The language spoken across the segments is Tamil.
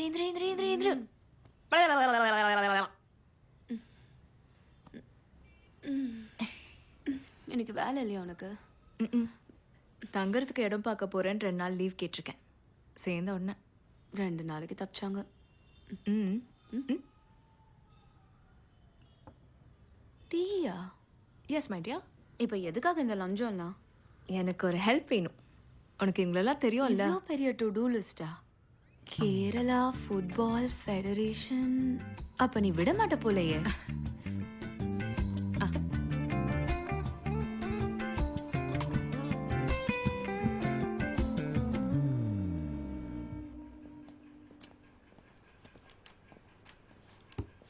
எந்திரி எந்திரி எந்திரி எந்திரி. எனக்கு வேலை இல்லையா உனக்கு? தங்கறதுக்கு இடம் பார்க்க போறேன்னு 2 நாள் லீவ் கேட்டிருக்கேன். சேர்ந்த உடனே 2 நாளைக்கு தப்பிச்சாங்க. ம் டீயா? S my dear. இப்போ எதுக்காக இந்த லஞ்சம்லாம்? எனக்கு ஒரு ஹெல்ப் வேணும். உனக்கு இவங்களெல்லாம் தெரியும்ல. இவ்வளோ பெரிய டு டூ லிஸ்டா? Kerala football federation. அப்ப நீ விட மாட்ட போலயே.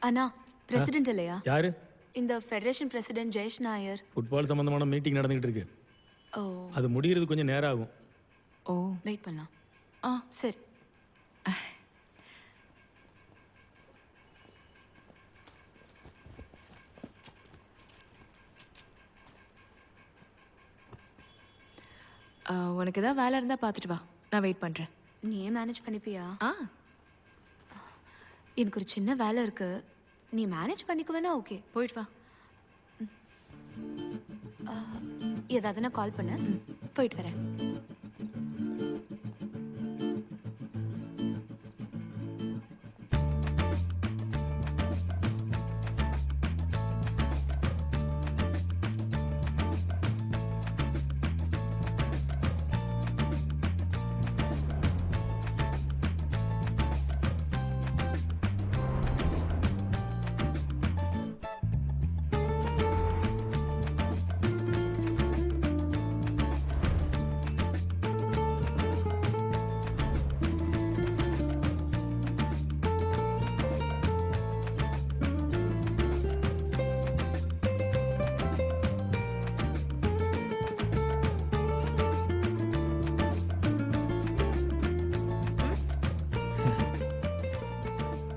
அண்ணா, பிரசிடென்ட் இல்லையா? யாரு? இந்த ஃபெடரேஷன் பிரசிடென்ட் ஜெயஷ் நாயர். ஃபுட்பால் சம்பந்தமான மீட்டிங் நடந்துகிட்டு இருக்கு. ஓ, அது முடியறது கொஞ்சம் நேரம் ஆகும். ஓ வெயிட் பண்ணலாம். சரி. உனக்கு ஏதாவது வேலை இருந்தால் பார்த்துட்டு வா, நான் வெயிட் பண்ணுறேன். நீயே மேனேஜ் பண்ணிப்பியா? ஆ எனக்கு ஒரு சின்ன வேலை இருக்கு. நீ மேனேஜ் பண்ணிக்குவேனா? ஓகே, போயிட்டு வா. ஏதாவது நான் கால் பண்ண. போயிட்டு வரேன்.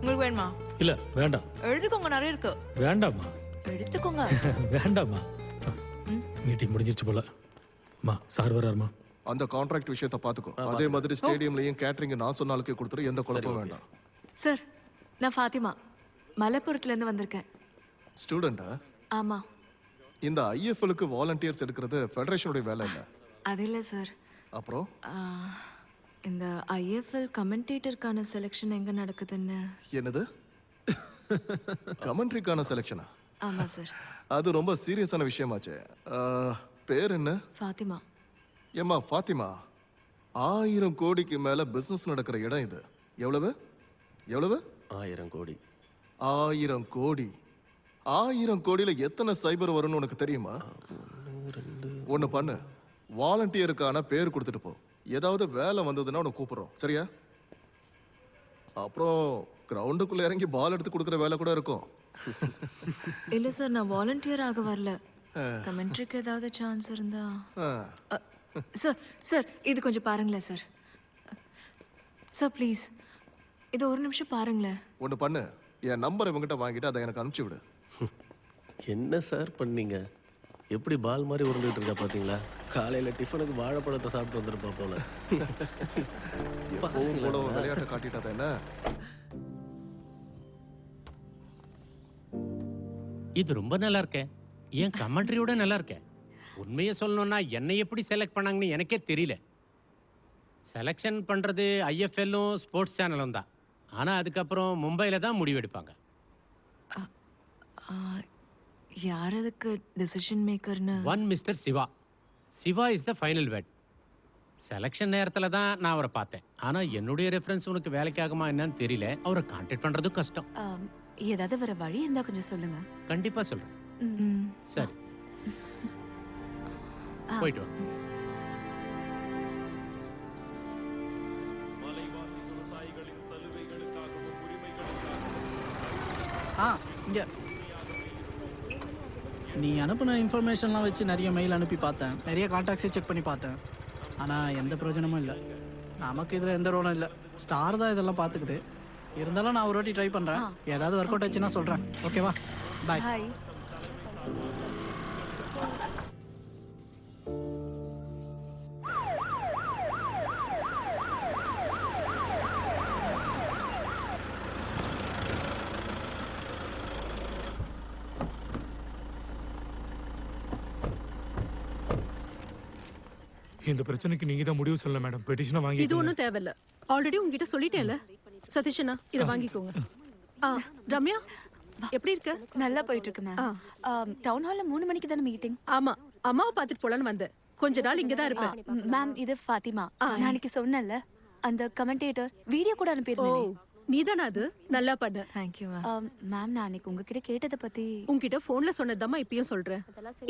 உங்களுக்கு வேணுமா? இல்ல வேண்டாம். எழுதிக்கோங்க, நிறைய இருக்கு. வேண்டாம்மா. எடுத்துக்கோங்க. வேண்டாம்மா. மீட்டிங் முடிஞ்சிருச்சு போல. அம்மா சார் வராருமா? அந்த கான்ட்ராக்ட் விஷயத்தை பாத்துக்கோ. அதே மாதிரி ஸ்டேடியம்லயும் கேட்டரிங் நான் சொன்ன ஆளுக்கே கொடுத்துரு. எந்த குழப்பம் வேண்டாம். சார், நான் ஃபாத்திமா, மலைப்புறத்துலேருந்து வந்திருக்கேன். ஸ்டூடெண்டா? ஆமாம். இந்த ஐஎஃப்எலுக்கு வாலண்டியர்ஸ் எடுக்கிறது ஃபெடரேஷனுடைய வேலை இல்ல. அது இல்லை சார். அப்புறம் இந்த ஐஎஃப்எல் கமெண்டேட்டருக்கான செலெக்ஷன் எங்கே நடக்குதுன்னு. என்னது? கமெண்ட்ரிக்கான செலெக்ஷனா? ஆமாம் சார். அது ரொம்ப சீரியஸான விஷயமாச்சே. பேர் என்ன? ஃபாத்திமா. ஏம்மா ஃபாத்திமா, 1000 கோடிக்கு மேல பிசினஸ் நடக்கிற இடம் இது. எவ்வளவு எவ்வளவு? 1000 கோடி. 1000 கோடி. 1000 கோடியில எத்தனை சைபர் வரும்னு உனக்கு தெரியுமா? ஒண்ணு பண்ணு, வாலண்டியருக்கான பேர் கொடுத்துட்டு போ. ஏதாவது வேலை வந்ததுன்னா உனக்கு கூப்பிடுறோம், சரியா? அப்புறம் கிரவுண்டுக்குள்ள இறங்கி பால் எடுத்து கொடுக்குற வேலை கூட இருக்கும். இல்லை சார், நான் வாலண்டியர் ஆக வரல. கமெண்ட்ரிக்கு ஏதாவது சான்ஸ் இருந்தா. சார் சார், இது கொஞ்சம் பாருங்களேன் சார். சார் ப்ளீஸ், இது ஒரு நிமிஷம் பாருங்களேன். ஒன்று பண்ணு, என் நம்பர் இவங்ககிட்ட வாங்கிட்டு அதை எனக்கு அனுப்பிச்சி விடு. என்ன சார் பண்ணீங்க? எப்படி பால் மாதிரி உருண்டுட்டு இருக்கா பாத்தீங்களா? காலையில டிஃபனுக்கு வாழைப்பழத்தை சாப்பிட்டு வந்திருப்பா போல. எப்பவும் கூட ஒரு விளையாட்டை காட்டிட்டா என்ன? இது ரொம்ப நல்லா இருக்கே. ஏன் கமெண்ட்ரியோட நல்லா இருக்கே. உண்மையை சொல்லணும்னா என்னை எப்படி செலக்ட் பண்ணாங்கன்னு எனக்கே தெரியல. செலெக்ஷன் பண்ணுறது ஐஎஃப்எல்லும் ஸ்போர்ட்ஸ் சேனலும் தான். ஆனால் அதுக்கப்புறம் மும்பையில் தான் முடிவெடுப்பாங்க. யார் அதுக்கு டிசிஷன் மேக்கர்னு? One mister Shiva. Shiva is the final word. Selection நேரத்தில் தான் நான் அவரை பார்த்தேன். ஆனால் என்னுடைய ரெஃபரன்ஸ் உனக்கு வேலைக்கு ஆகுமா என்னன்னு தெரியல. அவரை கான்டாக்ட் பண்ணுறதும் கஷ்டம். ஏதாவது வர வழி இருந்தா கொஞ்சம் சொல்லுங்க. கண்டிப்பாக சொல்கிறேன். சரி, போயிட்டு வா. இங்கே நீ அனுப்பின இன்ஃபர்மேஷன்லாம் வச்சு நிறைய மெயில் அனுப்பி பார்த்தேன், நிறைய கான்டாக்ட்ஸே செக் பண்ணி பார்த்தேன். ஆனால் எந்த பிரயோஜனமும் இல்லை. நமக்கு இதில் எந்த ரோலும் இல்லை. ஸ்டார் தான் இதெல்லாம் பார்த்துக்குது. இருந்தாலும் நான் ஒரு வாட்டி ட்ரை பண்ணுறேன். ஏதாவது ஒர்க் அவுட் ஆச்சுன்னா சொல்கிறேன். ஓகேவா? பாய். ஹாய். இந்த பிரச்சனைக்கு நீங்க தான் முடிவு சொல்லல மேடம். பெட்டிஷனை வாங்கி இது ஒன்றும் தேவையில்ல. ஆல்ரெடி உங்ககிட்ட சொல்லிட்டேன்ல. சதீஷனா இதை வாங்கிக்கோங்க. ரம்யா எப்படி இருக்க? நல்லா போயிட்டு இருக்கு மேம். டவுன் ஹால்ல 3 மணிக்கு தானே மீட்டிங்? ஆமா, அம்மாவை பார்த்துட்டு போலான்னு வந்தேன். கொஞ்ச நாள் இங்க தான் இருப்பேன். மேம் இது ஃபாத்திமா. நான் அன்னைக்கு சொன்னேன்ல அந்த கமெண்டேட்டர் வீடியோ கூட ஓ, அனுப்பியிருந்தேன். நீதானா அது? நல்லா பண்ண. Thank you ma'am. மேம் நான் அன்னைக்கு உங்ககிட்ட கேட்டதை பத்தி உன்கிட்ட போன்ல சொன்னதாம்மா இப்பயும் சொல்றேன்.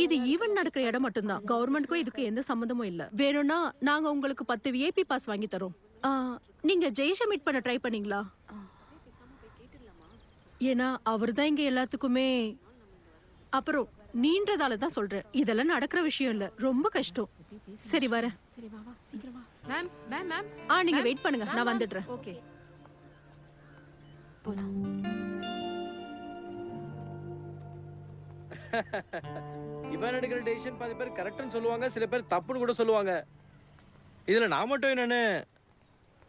இது ஈவென்ட் நடக்கிற இடம் மட்டும்தான். கவர்மெண்ட்க்கும் இதுக்கு எந்த சம்மந்தமும் இல்ல. வேணும்னா நாங்க உங்களுக்கு 10 விஐபி பாஸ் வாங்கி தரோம். நீங்க ஜெய்ஷை மீட் பண்ண ட்ரை பண்ணீங்களா? ஏன்னா அவர் தான் இங்க எல்லாத்துக்குமே. அப்புறம் நீன்றதால தான் சொல்றேன். இதெல்லாம் நடக்கிற விஷயம் இல்ல, ரொம்ப கஷ்டம். சரி வரேன். மேம் மேம் மேம் நீங்க வெயிட் பண்ணுங்க, நான் வந்துடுறேன். ஓகே. போலாம். இவன் எடுக்கிற டெசிஷன் பாதி பேர் கரெக்ட்னு சொல்லுவாங்க, சில பேர் தப்புன்னு கூட சொல்லுவாங்க. இதுல நான் மட்டும் என்னன்னு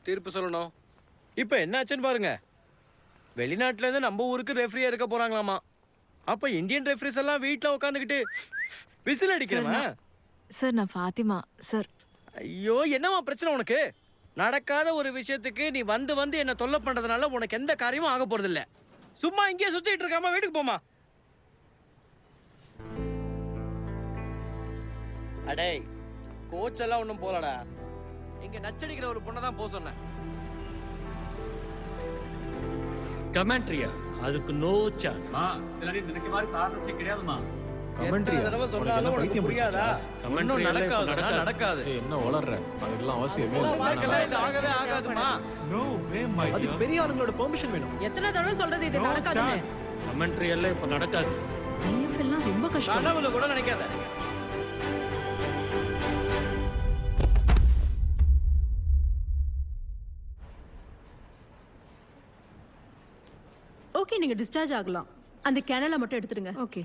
தீர்ப்பு சொல்லணும்? இப்போ என்னாச்சுன்னு பாருங்க. வெளிநாட்டுல இருந்து நம்ம ஊருக்கு ரெஃப்ரியா இருக்க போறாங்களாமா. அப்ப இந்தியன் ரெஃப்ரிஸ் எல்லாம் வீட்டுல உட்காந்துக்கிட்டு விசில் அடிக்கிறமா? சார் நான் ஃபாத்திமா சார். ஐயோ, என்னவா பிரச்சனை உனக்கு? நடக்காத ஒரு விஷயத்துக்கு நீ வந்து வந்து என்ன தொல்லை பண்றதுனால உனக்கு எந்த காரியமும் ஆக போறது இல்ல. சும்மா இங்கேயே சுத்திட்டு இருக்காம வீட்டுக்கு போமா. அடே, கோச் எல்லாம் ஒண்ணும் போலடா. இங்க நச்சடிக்கிற ஒரு பொண்ணை தான் போக சொன்னேன். கமெண்ட்ரியா அதுக்கு நோ சான்ஸ். எத்தனை தடவை சொன்னாலும் உனக்கு புரியாதா? ஒண்ணும் நடக்காது, நடக்காது. என்ன வளர்ற? அதெல்லாம் அவசியமே உன் வாழ்க்கையில இது ஆகவே ஆகாதுமா. அதுக்கு பெரிய ஆளுங்களோட பெர்மிஷன் வேணும். எத்தனை தடவை சொல்றது இது நடக்காதுன்னு? கமெண்ட்ரி எல்லாம் இப்ப நடக்காது. ஐஎஃப்எல் எல்லாம் ரொம்ப கஷ்டம். கனவுல கூட நினைக்காத. ஓகே, நீங்க டிஸ்சார்ஜ் ஆகலாம். அந்த கேனலை மட்டும் எடுத்துடுங்க. ஓகே.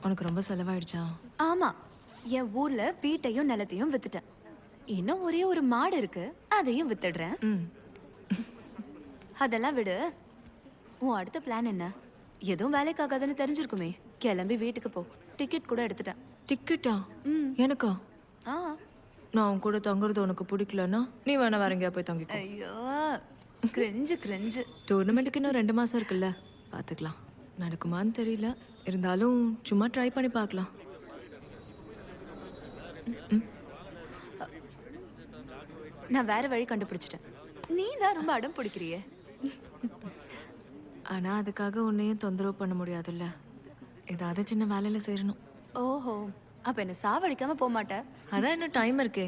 உனக்கு ரொம்ப செலவாயிடுச்சா? ஆமா, என் ஊர்ல வீட்டையும் நிலத்தையும் வித்துட்டேன். இன்னும் ஒரே ஒரு மாடு இருக்கு, அதையும் வித்துடுறேன். அதெல்லாம் விடு. உன் அடுத்த பிளான் என்ன? எதுவும் வேலைக்காகாதுன்னு தெரிஞ்சிருக்குமே. கிளம்பி வீட்டுக்கு போ. டிக்கெட் கூட எடுத்துட்டேன். டிக்கெட்டா? எனக்கா? ஆ. நான் உன் கூட தங்குறது உனக்கு பிடிக்கலன்னா நீ வேணா வேற எங்கேயா போய் தங்கிக்கோ. ஐயோ, கிரிஞ்சு கிரிஞ்சு. டோர்னமெண்ட்டுக்கு இன்னும் 2 மாசம் இருக்குல்ல, பார்த்துக்கலாம். நடக்குமான்னு தெரியல, இருந்தாலும் சும்மா ட்ரை பண்ணி பார்க்கலாம். நான் வேற வழி கண்டுபிடிச்சிட்டேன். நீ தான் ரொம்ப அடம் பிடிக்கிறியே. ஆனா அதுக்காக உன்னையும் தொந்தரவு பண்ண முடியாதுல்ல. ஏதாவது சின்ன வேலையில சேரணும். ஓஹோ, அப்ப என்ன சாவடிக்காம போக மாட்டேன். அதான் இன்னும் டைம் இருக்கே.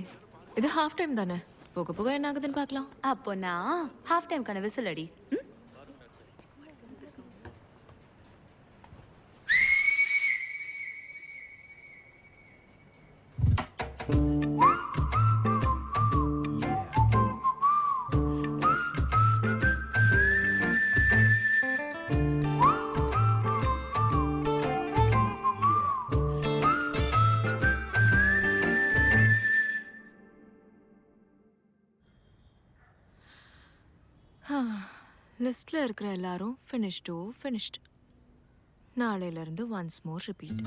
இது ஹாஃப் டைம் தானே, போக போக என்ன ஆகுதுன்னு பார்க்கலாம். அப்போ நான் ஹாஃப் டைம்க்கான விசில் அடி. லிஸ்ட்ல இருக்கிற எல்லாரும் ஃபினிஷ்டு. நாளையில இருந்து ஒன்ஸ் மோர் ரிப்பீட்.